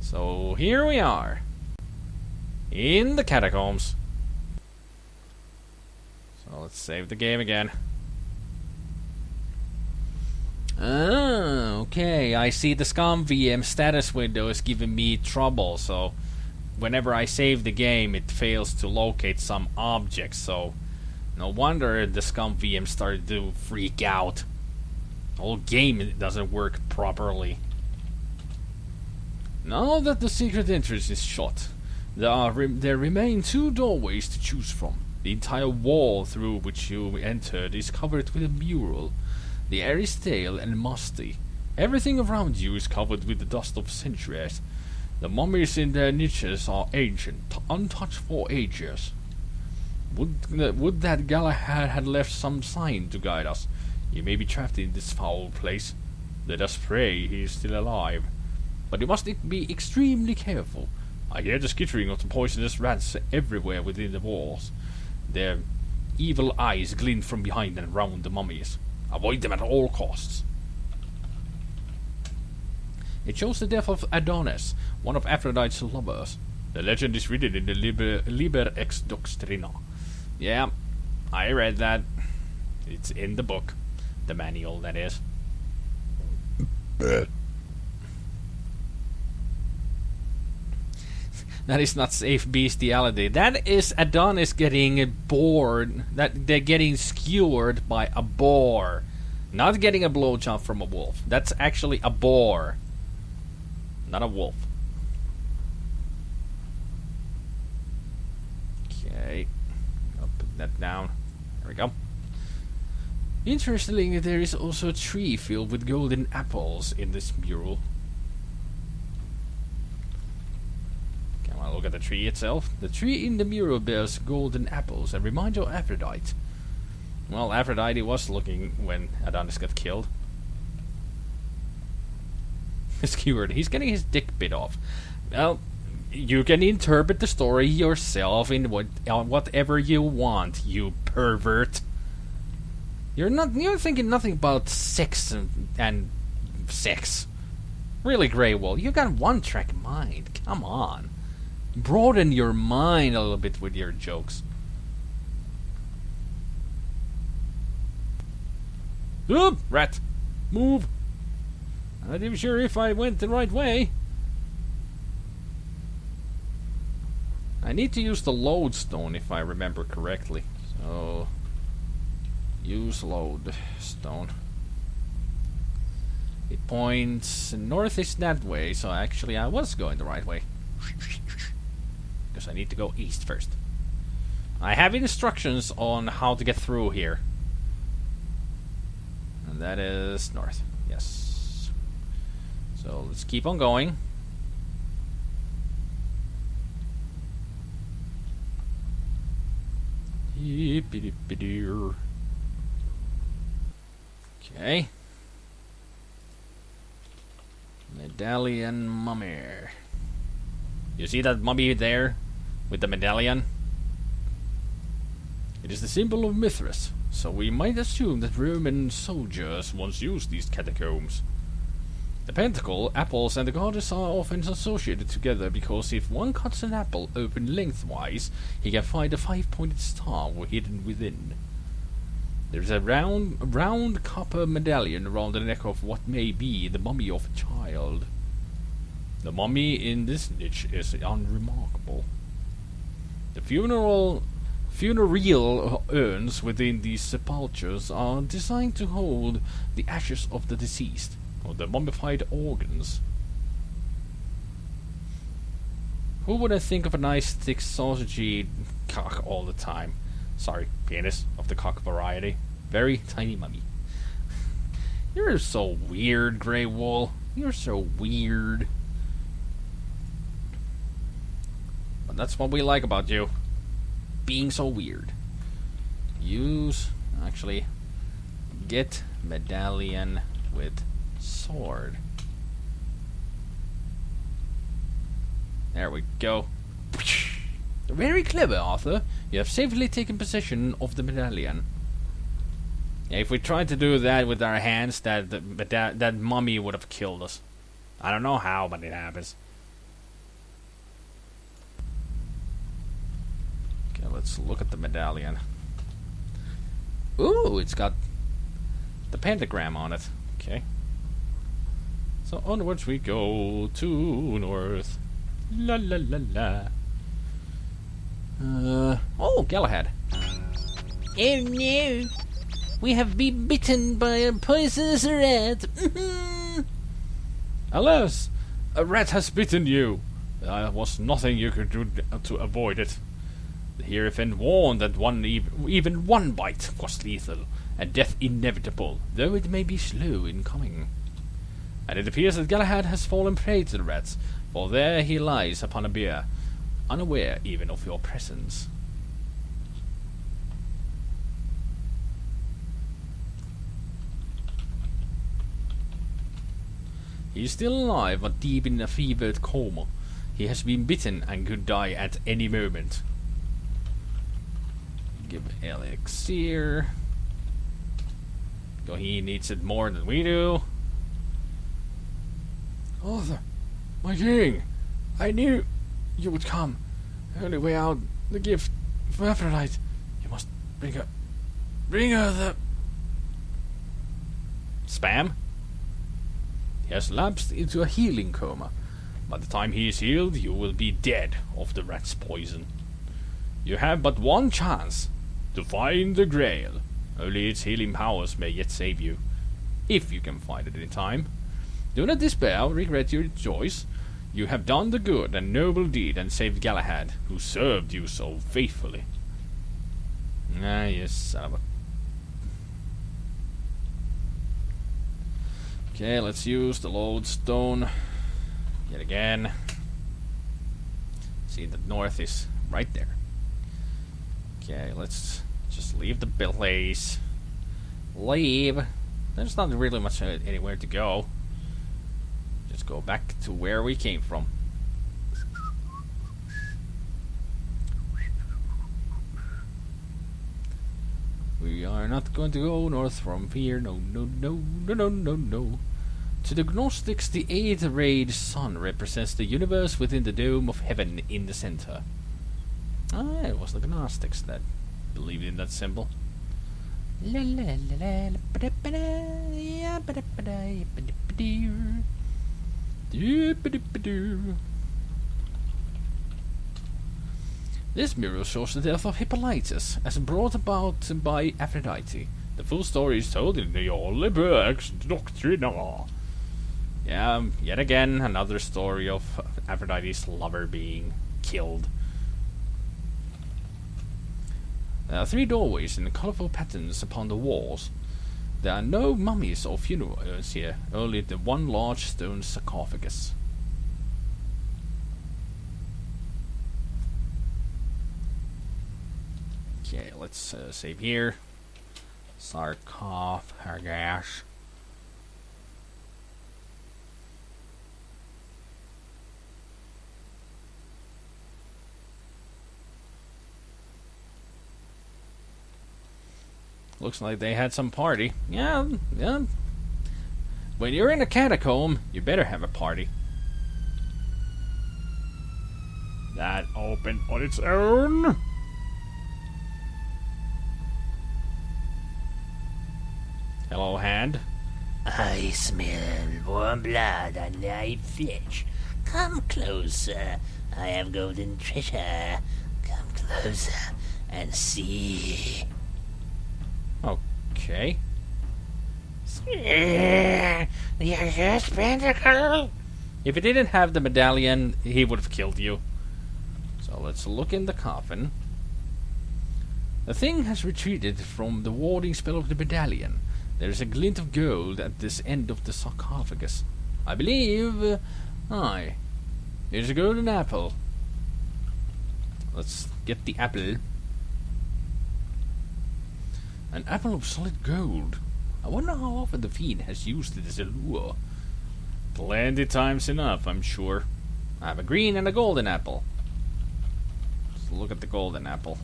So here we are. In the catacombs. So let's save the game again. Ah, okay. I see the SCUM VM status window is giving me trouble, so whenever I save the game it fails to locate some objects, so no wonder the SCUM VM started to freak out. The whole game doesn't work properly. Now that the secret entrance is shut, there remain 2 doorways to choose from. The entire wall through which you entered is covered with a mural. The air is stale and musty. Everything around you is covered with the dust of centuries. The mummies in their niches are ancient, untouched for ages. Would that Galahad had left some sign to guide us. He may be trapped in this foul place. Let us pray he is still alive. But you must be extremely careful. I hear the skittering of the poisonous rats everywhere within the walls. Their evil eyes glint from behind and around the mummies. Avoid them at all costs. It shows the death of Adonis, one of Aphrodite's lovers. The legend is written in the Liber Ex Doctrina. Yeah, I read that. It's in the book. The manual, that is. That is not safe bestiality. That is Adonis getting bored. That they're getting skewered by a boar. Not getting a blowjob from a wolf. That's actually a boar. Not a wolf. Okay. I'll put that down. There we go. Interestingly, there is also a tree filled with golden apples in this mural. Look at the tree itself. The tree in the mural bears golden apples and reminds you of Aphrodite. Well, Aphrodite was looking when Adonis got killed. Skewered. He's getting his dick bit off. Well, you can interpret the story yourself in whatever you want, you pervert. You're thinking nothing about sex and sex. Really, Grey Wolf, you got one-track mind. Come on. Broaden your mind a little bit with your jokes. Oop! Rat! Move! I'm not even sure if I went the right way. I need to use the lodestone if I remember correctly. So... use lodestone. It points north is that way, so actually I was going the right way. Because I need to go east first. I have instructions on how to get through here. And that is north. Yes. So let's keep on going. Okay. Medallion mummy. You see that mummy there? With the medallion? It is the symbol of Mithras, so we might assume that Roman soldiers once used these catacombs. The pentacle, apples, and the goddess are often associated together because if one cuts an apple open lengthwise, he can find a 5-pointed star hidden within. There is a round copper medallion around the neck of what may be the mummy of a child. The mummy in this niche is unremarkable. The funereal urns within these sepulchres are designed to hold the ashes of the deceased, or the mummified organs. Who would think of a nice thick sausagey cock all the time? Sorry, penis of the cock variety. Very tiny mummy. You're so weird, Grey Wool. You're so weird. But that's what we like about you. Being so weird. Use... actually... get medallion with sword. There we go. Very clever, Arthur. You have safely taken possession of the medallion. Yeah, if we tried to do that with our hands, that mummy would have killed us. I don't know how, but it happens. let's look at the medallion. Ooh, it's got the pentagram on it. Okay. So onwards we go to north. La la la la. Oh, Galahad. Oh no! We have been bitten by a poisonous rat. Alas, a rat has bitten you. There was nothing you could do to avoid it. The Hierophant warned that even one bite was lethal, and death inevitable, though it may be slow in coming. And it appears that Galahad has fallen prey to the rats, for there he lies upon a bier, unaware even of your presence. He is still alive, but deep in a fevered coma. He has been bitten and could die at any moment. Give elixir. Though he needs it more than we do. Arthur, my king, I knew you would come. The only way out, the gift for Aphrodite. You must bring her the... Spam? He has lapsed into a healing coma. By the time he is healed, you will be dead of the rat's poison. You have but one chance to find the Grail. Only its healing powers may yet save you, if you can find it in time. Do not despair or regret your choice. You have done the good and noble deed and saved Galahad, who served you so faithfully. Ah, yes, son of a... Okay, let's use the lodestone yet again. See, the north is right there. Okay, let's just leave the place. Leave. There's not really much anywhere to go. Just go back to where we came from. We are not going to go north from here. No, no, no, no, no, no, no. To the Gnostics, the eighth rayed sun represents the universe within the dome of heaven in the center. Ah, it was the Gnostics that believed in that symbol. La la la la ba ba da ya ba da ba da ya ba da ba doo. This mirror shows the death of Hippolytus, as brought about by Aphrodite. The full story is told in the Olibex Doctrina. Yeah, yet again, another story of Aphrodite's lover being killed. There are 3 doorways in colorful patterns upon the walls. There are no mummies or funeral urns here, only the one large stone sarcophagus. Okay, let's save here. Sarcophagus. Looks like they had some party. Yeah. When you're in a catacomb, you better have a party. That opened on its own. Hello, hand. I smell warm blood on thy flesh. Come closer. I have golden treasure. Come closer and see. Okay. Yes, Pentacle. If he didn't have the medallion, he would have killed you. So let's look in the coffin. The thing has retreated from the warding spell of the medallion. There is a glint of gold at this end of the sarcophagus. I believe... aye. Here's a golden apple. Let's get the apple. An apple of solid gold. I wonder how often the fiend has used it as a lure. Plenty times enough, I'm sure. I have a green and a golden apple. Let's look at the golden apple.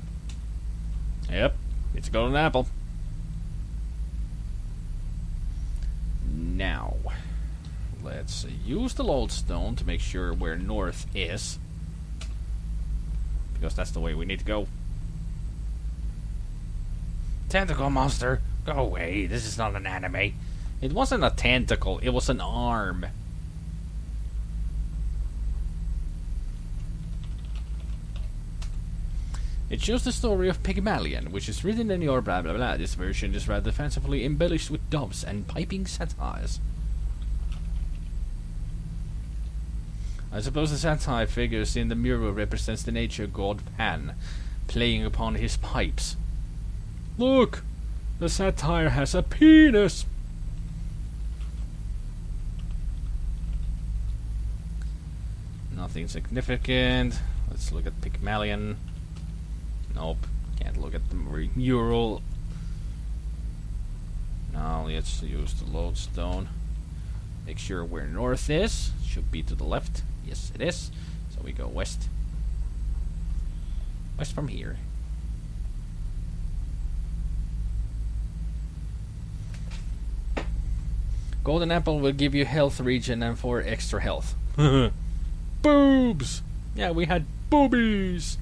Yep, it's a golden apple. Now, let's use the lodestone to make sure where north is. Because that's the way we need to go. Tentacle monster, go away. This is not an anime. It wasn't a tentacle, it was an arm. It shows the story of Pygmalion, which is written in your blah blah blah. This version is rather fancifully embellished with doves and piping satires. I suppose the satire figures in the mural represents the nature god Pan, playing upon his pipes. Look! The satire has a penis! Nothing significant. Let's look at Pygmalion. Nope, can't look at the mural. Now let's use the lodestone. Make sure where north is. Should be to the left. Yes, it is. So we go west. West from here. Golden apple will give you health regen and 4 extra health. Boobs! Yeah, we had boobies!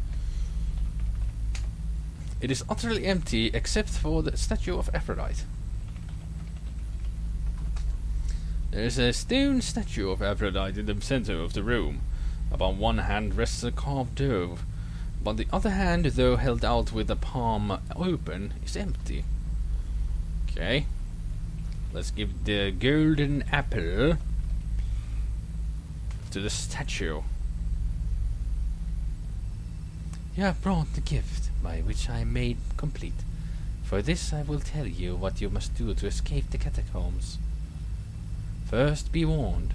It is utterly empty except for the statue of Aphrodite. There is a stone statue of Aphrodite in the center of the room. Upon one hand rests a carved dove. Upon the other hand, though held out with the palm open, is empty. Okay. Let's give the golden apple to the statue. You have brought the gift by which I am made complete. For this I will tell you what you must do to escape the catacombs. First, be warned.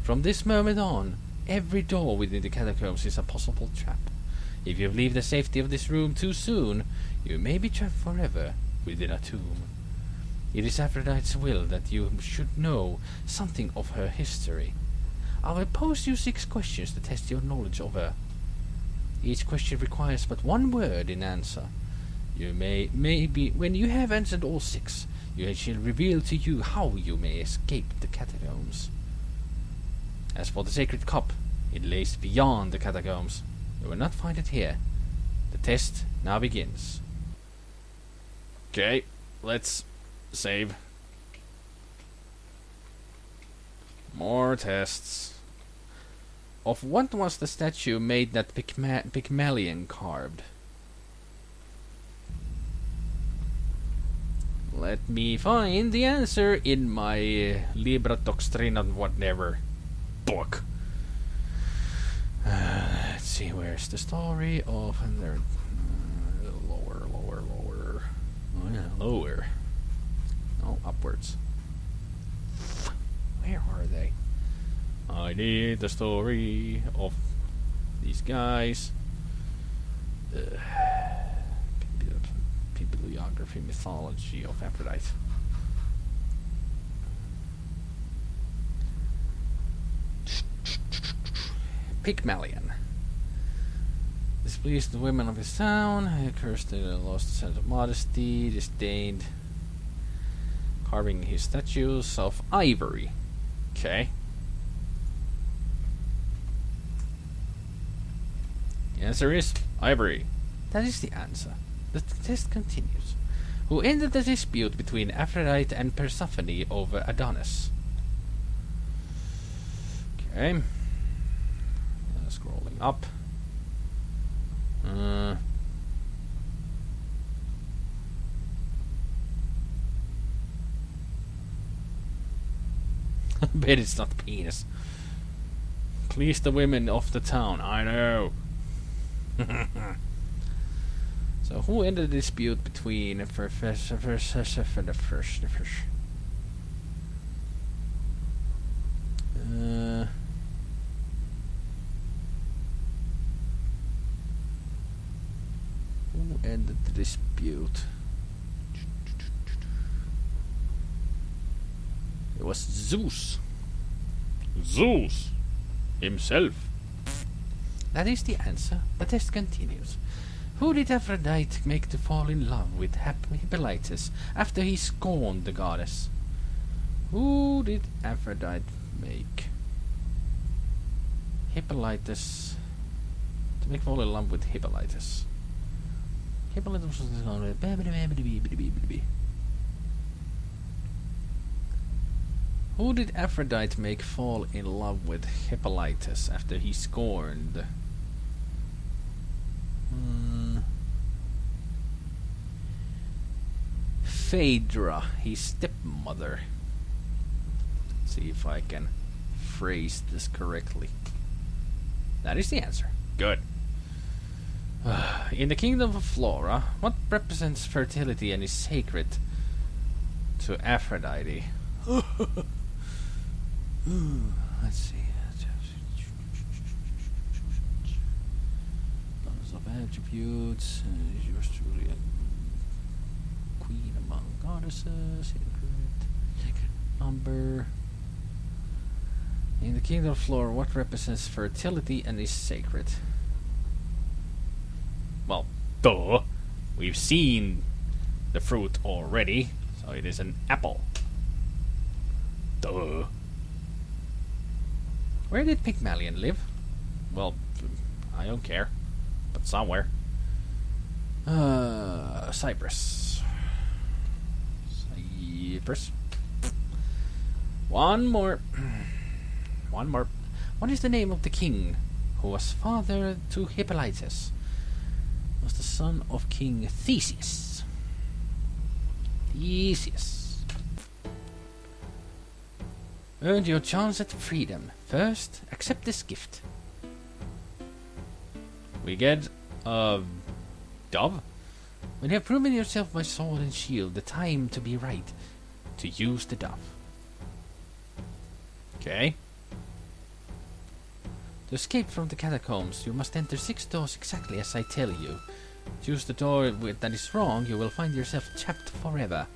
From this moment on, every door within the catacombs is a possible trap. If you leave the safety of this room too soon, you may be trapped forever within a tomb. It is Aphrodite's will that you should know something of her history. I will pose you 6 questions to test your knowledge of her. Each question requires but 1 word in answer. You maybe when you have answered all 6, I shall reveal to you how you may escape the catacombs. As for the sacred cup, it lays beyond the catacombs. You will not find it here. The test now begins. Okay, let's save. More tests. Of what was the statue made that Pygmalion carved? Let me find the answer in my Libra Doctrina whatever book. Let's see, where's the story of lower. Oh yeah, lower. No, upwards. Where are they? I need the story of these guys. Bibliography, mythology of Aphrodite. Pygmalion. Displeased the women of his town, he cursed the lost sense of modesty, disdained carving his statues of ivory. Okay. The answer is ivory. That is the answer. The test continues. Who ended the dispute between Aphrodite and Persephone over Adonis? Okay. Scrolling up. I bet it's not penis. Please the women of the town. I know. So who ended the dispute between Professor and the first? Who ended the dispute? It was Zeus. Zeus himself. That is the answer. The test continues. Who did Aphrodite make to fall in love with Hippolytus after he scorned the goddess? Who did Aphrodite make Hippolytus to make fall in love with Hippolytus? Who did Aphrodite make fall in love with Hippolytus after he scorned? Phaedra, his stepmother. Let's see if I can phrase this correctly. That is the answer. Good. In the kingdom of Flora, what represents fertility and is sacred to Aphrodite? Let's see. Lots of attributes. Yours truly a queen among goddesses. Sacred number. In the kingdom of Flora, what represents fertility and is sacred? Well, duh. We've seen the fruit already, so it is an apple. Duh. Where did Pygmalion live? Well, I don't care. But somewhere. Cyprus. Cyprus. One more. One more. What is the name of the king who was father to Hippolytus? Was the son of King Theseus. Theseus. Earned your chance at freedom. First, accept this gift. We get a dove. When you have proven yourself by sword and shield, the time to be right to use the dove. Okay. To escape from the catacombs, you must enter 6 doors exactly as I tell you. Choose the door that is wrong, you will find yourself trapped forever.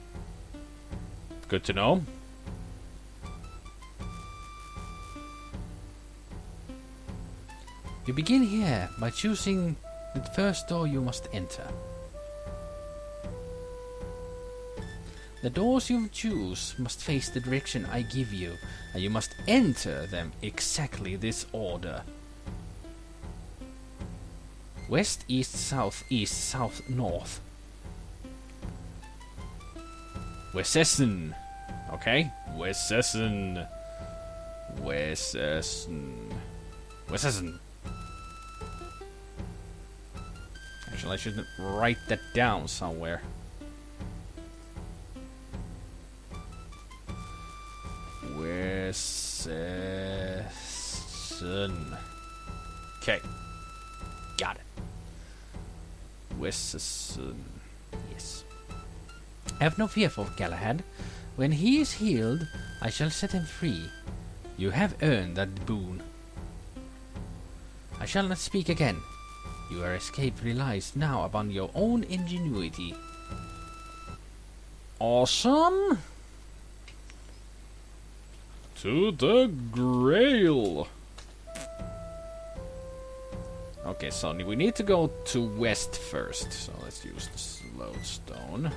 Good to know. You begin here by choosing the first door you must enter. The doors you choose must face the direction I give you, and you must enter them exactly this order. West, east, south, north. Westessen. Okay? Westessen. Actually, I should write that down somewhere. Westessen. Okay. Got it. Westessen. Yes. Have no fear for Galahad. When he is healed, I shall set him free. You have earned that boon. I shall not speak again. Your escape relies now upon your own ingenuity. Awesome! To the Grail! Okay, so we need to go to west first. So let's use the lodestone.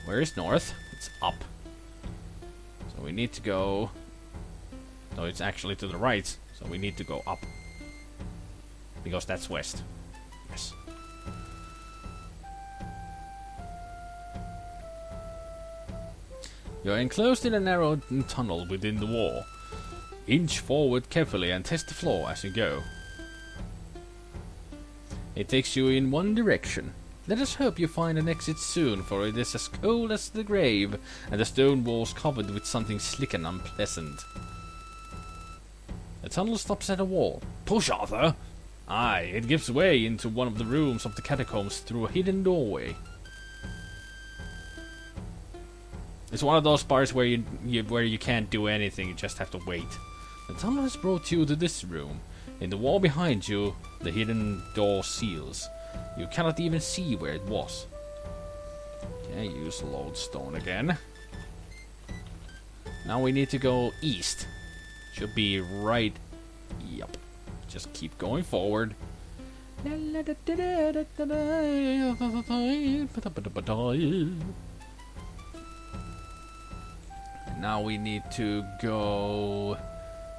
Where is north? It's up. So we need to go... No, it's actually to the right. So we need to go up. Because that's west. Yes. You're enclosed in a narrow tunnel within the wall. Inch forward carefully and test the floor as you go. It takes you in one direction. Let us hope you find an exit soon, for it is as cold as the grave, and the stone walls covered with something slick and unpleasant. The tunnel stops at a wall. Push, Arthur! Aye, it gives way into one of the rooms of the catacombs through a hidden doorway. It's one of those parts where you can't do anything, you just have to wait. The tunnel has brought you to this room. In the wall behind you, the hidden door seals. You cannot even see where it was. Okay, use lodestone again. Now we need to go east. Should be right. Yup. Just keep going forward. And now we need to go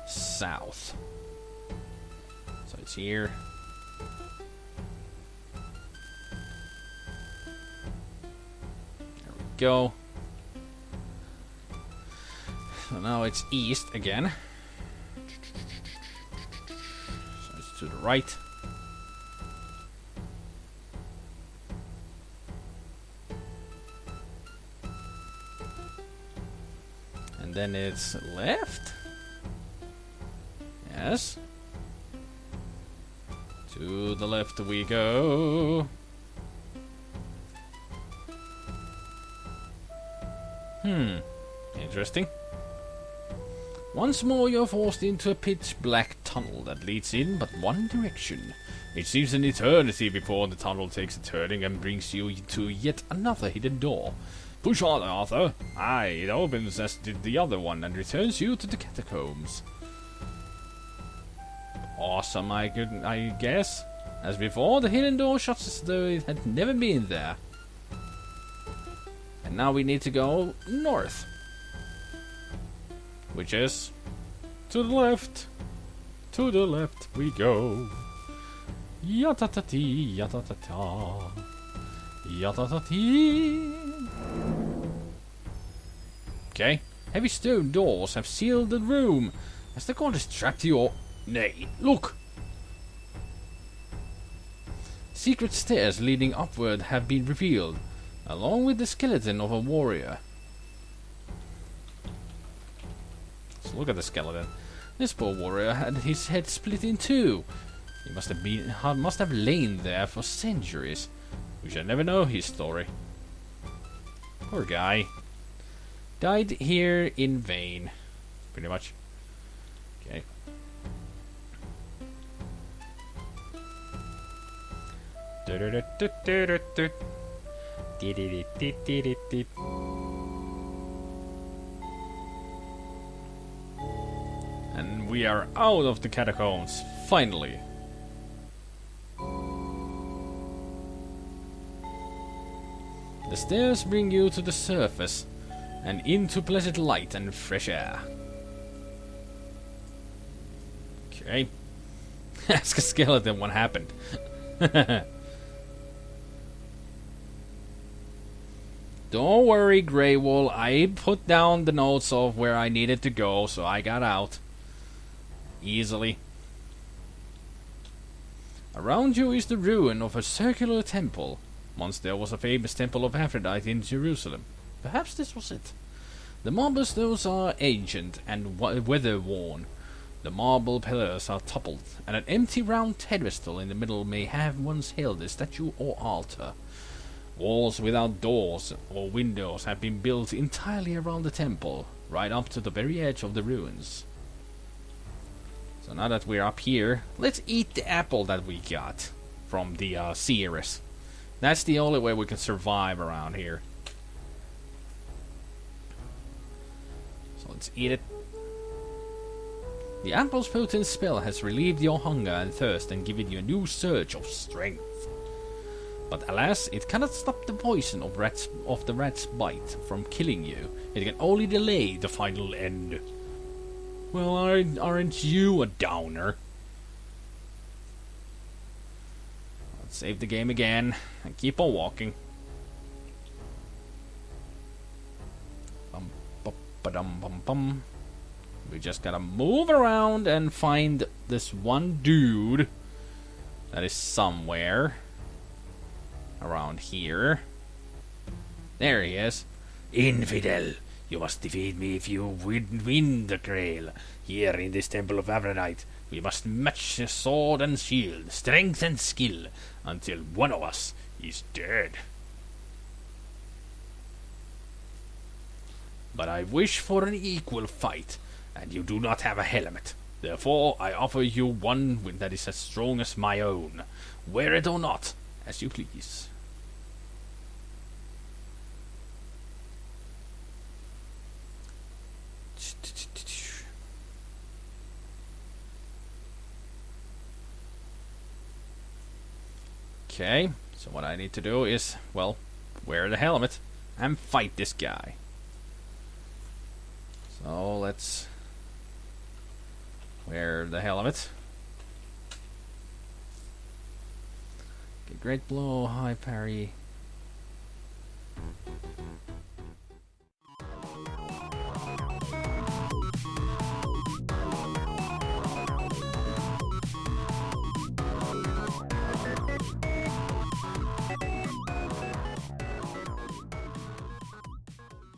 south. So it's here. go. So now it's east again. So it's to the right. And then it's left. Yes. To the left we go. Interesting. Once more you're forced into a pitch black tunnel that leads in but one direction. It seems an eternity before the tunnel takes a turning and brings you to yet another hidden door. Push on, Arthur. Aye, it opens as did the other one and returns you to the catacombs. Awesome, I guess. As before, the hidden door shuts as though it had never been there. And now we need to go north. Which is to the left. To the left we go. Yatatati, yatatata. Yatatati. Okay. Heavy stone doors have sealed the room. Has the goddess trapped you or... Nay, look! Secret stairs leading upward have been revealed, along with the skeleton of a warrior. So look at the skeleton. This poor warrior had his head split in two. He must have lain there for centuries. We shall never know his story. Poor guy. Died here in vain. Pretty much. Okay. And we are out of the catacombs, finally. The stairs bring you to the surface and into pleasant light and fresh air. Okay. Ask a skeleton what happened. Don't worry, Greywall. I put down the notes of where I needed to go, so I got out. Easily. Around you is the ruin of a circular temple. Once there was a famous temple of Aphrodite in Jerusalem. Perhaps this was it. The marble stones are ancient and weather-worn. The marble pillars are toppled, and an empty round pedestal in the middle may have once held a statue or altar. Walls without doors or windows have been built entirely around the temple, right up to the very edge of the ruins. So now that we're up here, let's eat the apple that we got from the seers. That's the only way we can survive around here. So let's eat it. The apple's potent spell has relieved your hunger and thirst and given you a new surge of strength. But alas, it cannot stop the poison of the rat's bite from killing you. It can only delay the final end. Well, aren't you a downer? Let's save the game again and keep on walking. Bum, bum, ba-dum, bum, bum. We just gotta move around and find this one dude that is somewhere around here. There he is. Infidel, you must defeat me if you win the Grail. Here in this temple of Aphrodite, we must match sword and shield, strength and skill, until one of us is dead. But I wish for an equal fight, and you do not have a helmet. Therefore, I offer you one that is as strong as my own. Wear it or not, as you please. Okay, so what I need to do is, well, wear the helmet and fight this guy. So let's wear the helmet. Okay, great blow, high parry.